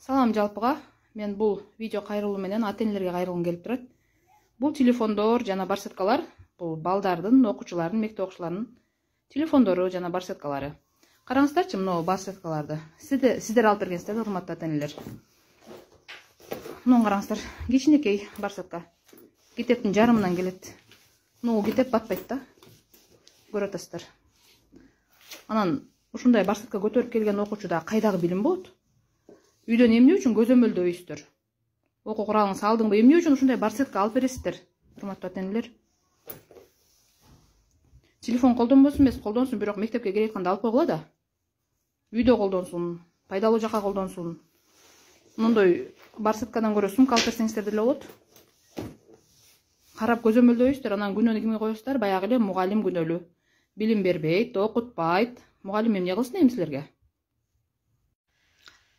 Салам жалпыга. Мен бул видео кайрылуу менен ата-энелерге кайрылгым келип турат. Бул телефондор жана барсеткалар бул балдардын, окуучулардын, мектеп окуучуларынын телефондору жана барсеткалары. Караңыздарчы мына барсеткаларды. Сиздер алып бергенсиздер, урматтуу ата-энелер. Мына караңыздар, кичинекей барсетка. Китептин жарымынан келет. Мына китеп батпайт да. Көрүп атасыздар. Анан ушундай барсетка көтөрүп келген окуучуда кайдагы билим болот? Үйдөн эмне үчүн көзөмөлдөйсүздөр? Окуу куралыңызды алдыңбы? Эмне үчүн ушундай барсетка алып бересиздер? Урматтуу ата-энелер. Телефон колдонбосун эмес, колдонсун, бирок мектепке келеткенде алып койгула да. Үйдө колдонсун, пайдалуу жака колдонсун. Мындай барсеткадан көрө сумка алып берсеңиздер деле болот. Карап көзөмөлдөйсүздөр, анан күнөөнү кимге коесуздар? Баягы эле мугалим күнөөлүү. Билим бербейт, окутпайт. Мугалим эмне кылсын эми силерге?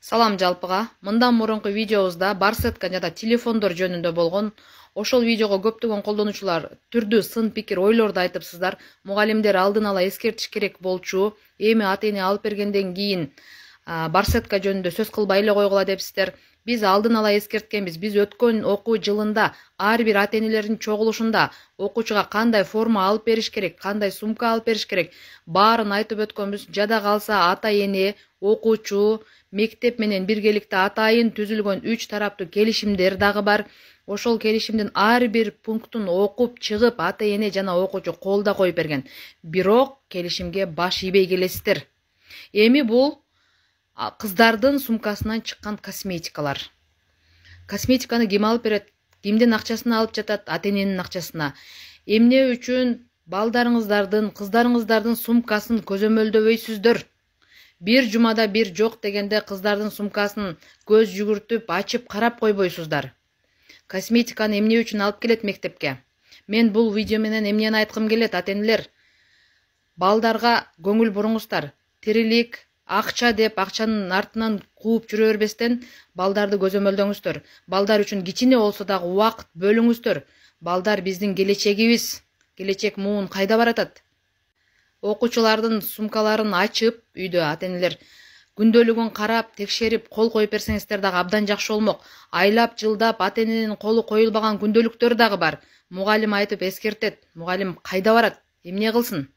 Салам жалпыга. Мындан мурунку видеобузда барсетка жана телефондор жөнүндө болгон ошол видеого көптөгөн колдонуучулар түрдүү сын пикир ойлорду айтыпсыздар. Мугалимдер алдын ала эскертиш керек болчу. Эми ата-эне алып бергенден кийин барсетка жөнүндө сөз кылбай эле койгула депсиздер. Биз алдын ала эскерткенбиз. Биз өткөн окуу жылында ар бир ата-энелердин чогулушунда окуучуга кандай форма алып бериш керек, кандай сумка алып бериш керек, баарын айтып өткөнбүз. Жада калса ата-эне, окуучу, мектеп менен биргеликте атайын түзүлгөн 3 тараптуу келишимдер дагы бар. Ошол келишимдин ар бир пунктун окуп чыгып ата-эне жана окуучу кол да коюп берген. Бирок келишимге баш ийбей келесиздер. Эми бул кыздардын сумкасынан чыккан косметикалар. Косметиканы ким алып берет? Кимдин акчасына алып жатат? Ата-эненин акчасына. Эмне үчүн балдарыңыздардын, кыздарыңыздардын сумкасын көзөмөлдөбөйсүздөр? Bir жумада bir жок дегенде кыздардын сумкасын көз жүгүртүп, ачып карап койбойсуздар. Косметиканы эмне үчүн алып келет мектепке? Мен бул видео менен эмнени айткым келет, ата-энелер? Балдарга көңүл буруңуздар. Тирилик, акча деп акчанын артынан кууп жүрө бербестен балдарды көзөмөлдөңүздөр. Балдар үчүн кичине болсо дагы убакыт бөлүңүздөр. Балдар биздин келечегибиз. Келечек муун кайда баратат? Окуучулардын сумкаларын ачып, үйдө ата-энелер күндөлүгүн карап, текшерип, кол коюп берсеңиздер дагы абдан жакшы болмок. Айлап, жылдап ата-эненин колу коюлбаган күндөлүктөр дагы бар. Мугалим айтып эскертет. Мугалим кайда барат? Эмне кылсын?